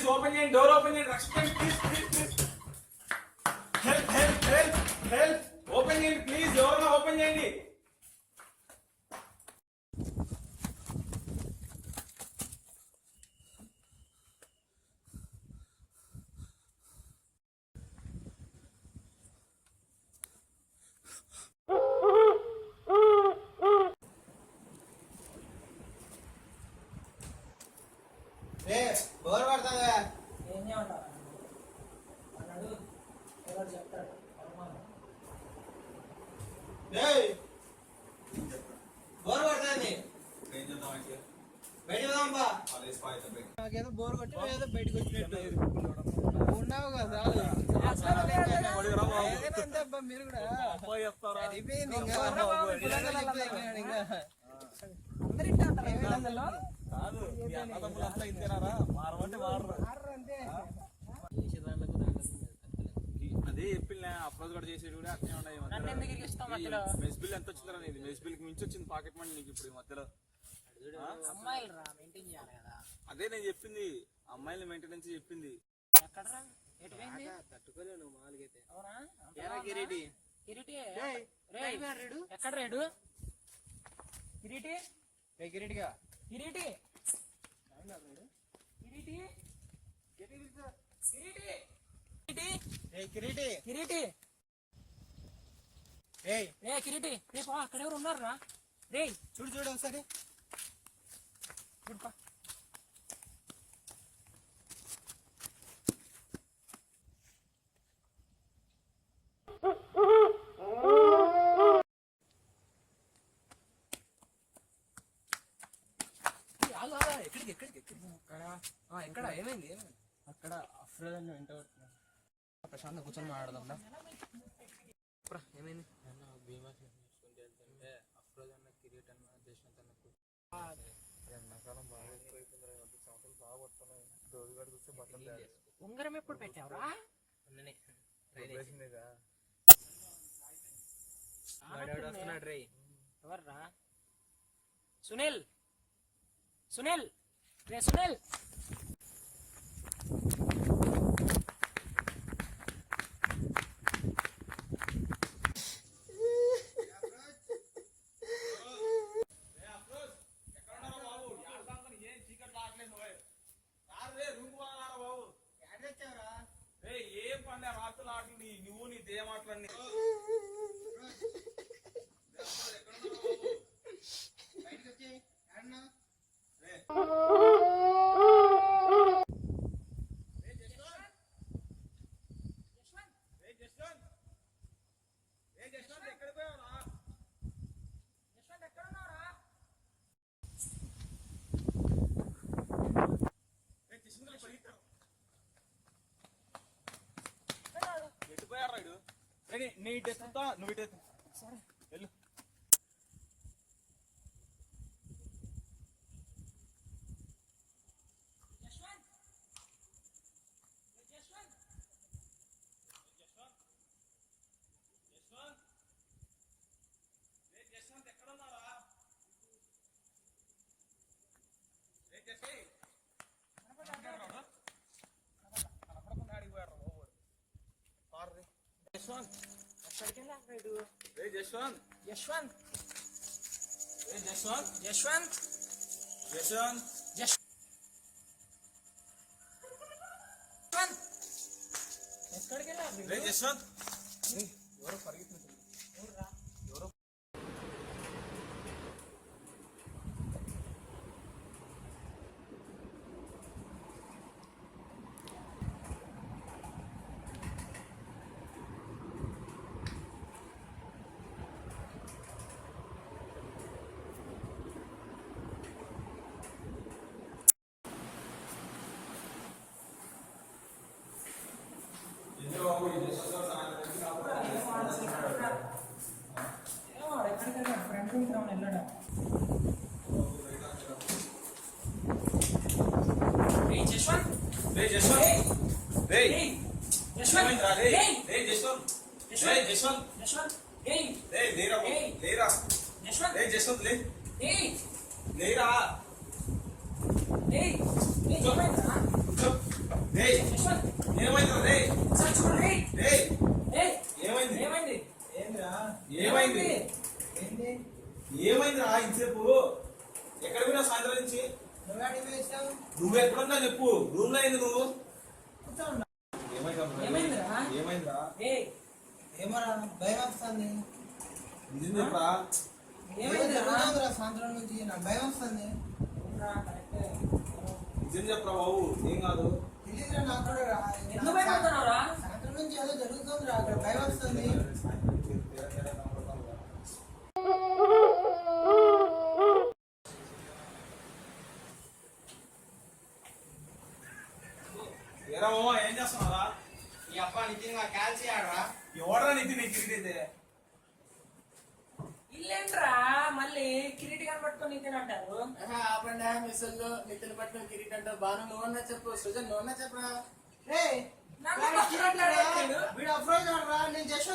Please open చేయండి, door open చేయండి, రక్షించండి please please please. Help help help help, open చేయండి ప్లీజ్, ఎవరైనా ఓపెన్ చేయండి. బోర్ పడతావా? ఏం చేయమంటారా అన్నాడు, ఎవరు చెప్తాడు బోర్ పడుతుంది. బయట నాకేదో బోర్ కొట్టి ఏదో బయటకు వచ్చినట్టు ఉన్నావు కదా. అంతేబ్బా మీరు కూడా అయిపోయింది. ఇంకా అందరింటి అంటారు అదే చెప్పిన అప్రోజ్ కూడా చేసేది కూడా అట్నే ఉన్నాయి. మెస్ బిల్ ఎంత వచ్చిందా నీది? మెస్ బిల్ కి మించి వచ్చింది పాకెట్ మనీ నీకు ఇప్పుడు ఈ మధ్యలో. అదే నేను చెప్పింది, అమ్మాయిల మెయింటెనెన్స్ చెప్పింది. తట్టుకోలేవు మామూలుగైతే. ఎక్కడ రేడు కిరీటి కిరీటిగా కిరీటి కిరీటి కిరీటి కిరీటి రేపు అక్కడ ఎవరు ఉన్నారా? రే చూడు చూడు ఒకసారి చూడుపా. ఎక్కడ ఏమైంది? అక్కడ అఫ్రోజన్ వెంట ప్రశాంత్ కూర్చొని మాట్లాడదాం. ఏమైంది? భీమా చూసుకుంటే వెళ్తుంటే అఫ్రోజన్ కిరీట్ అన్న జశ్వంత్ అన్నకు ఎండాకాలం బాగా ఎక్కువైపోయింది. 10 సంవత్సరాలు బాగా పడుతున్నాయి. రోజుగాడు చూస్తే బట్టలు ఉంగరం ఎప్పుడు పెట్టావురా? వస్తున్నాడు రే. ఎవర్రా? సునీల్ సునీల్ రే సునీల్. ఏం పండే రాత్రులు ఆటలు నువ్వు నీ దేమాటలన్నీ. నీ ఇటెత్తుతా, నువ్వు ఇటెత్తు. సరే వెళ్ళు. యశ్వంత్ యశ్వంత్ యశ్వంత్ యశ్వంత్ యశ్వంత్ ఎక్కడికి వెళ్ళారు? యశ్వంత్ ఎవరో పరిగెత్తున్నారు. రేయ్, ఏమైందిరా రేయ్? ఒకసారి చూడు రే. రేయ్, ఏయ్, ఏమైంది? ఏమైంది? ఏమైంది? ఏమైందిరా ఇంతసేపు? ఎక్కడ పోయినా సాయంత్రం నుంచి? నువ్వు ఎక్కడున్నా చెప్పు. రూమ్ లో అయింది నువ్వు. ఏమైందిరా? ఏమైందిరా? ఏయ్, ఏమరా భయం వస్తుంది. నిజం చెప్పరా? ఏమైందిరా? సాయంత్రం నుంచి నాకు భయం వస్తుంది. రా, కరెక్టే. నిజం చెప్పరా బాబు, ఏం కాదు. తెలియదురా నాకు కూడా రా. ఎందుకు భయపడుతున్నావురా? సాయంత్రం నుంచి ఏదో జరుగుతుంది రా, అక్కడ భయం వస్తుంది. ఏరా మామ, ఏం చేస్తున్నారా? ఈ అబ్బా నితిన్ క్యాల్సి ఆడరా. ఎవడరా నీతి నీ క్రికెట్ అయితే? ఇల్లేంట్రా మళ్ళీ కిరీటి కనబట్టుకొని తినంటారు. ఆపండి మిస్సుల్లో నితిన్ పట్టుకుని కిరీట్ అంటారు. బాను నువ్వన్నా చెప్పు, సృజన్ నువ్వన్నా చెప్పరా. రేయ్, నన్ను వాడు పట్టుకొని ఆడాడు. వీడు అప్రోచ్ ఆడరా, నేను జస్ట్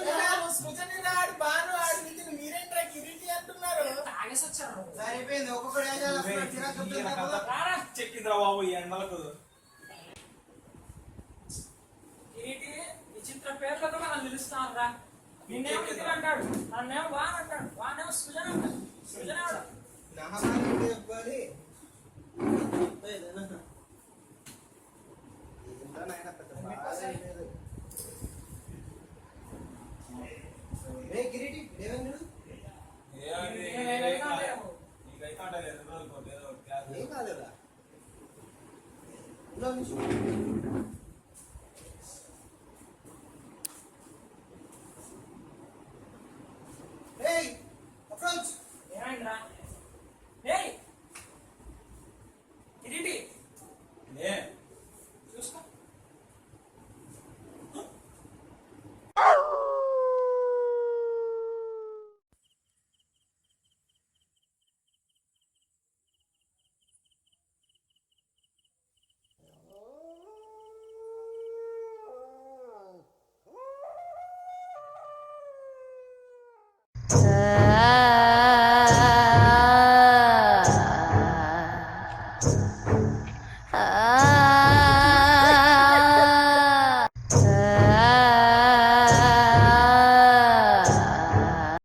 సృజన్ ఆడు బాను ఆడు నితిన్ మీరేంట్రా కిరీటి అంటున్నారు. తాగేసి వచ్చారు. సరిపోయింది. ఒక్కొక్కడు ఏం చేస్తున్నాడు, చిరాకు చెప్తున్నా కదా. రారా. చెక్కిందిరా బాబు ఈ ఎండలకు. కిరీటి విచిత్ర పేర్లతో మనం పిలుస్తాం రా. నిన్నేమో నితిన్ అంటాడు, నన్నేమో వాన్ అంటాడు, వానేమో సృజన్ అంటాడు. సృజన్ ఆడు. నా హాస్పిటల్ చెప్పాలి. ఏంటో నాయనా పెద్ద బాధ లేదు. రే కిరీటి, ఏమైంది? నీకైతే అంటే లేదు, రోజుకోటి ఏదో ఒకటి. ఏం కాలేదా? ఇలా నుంచి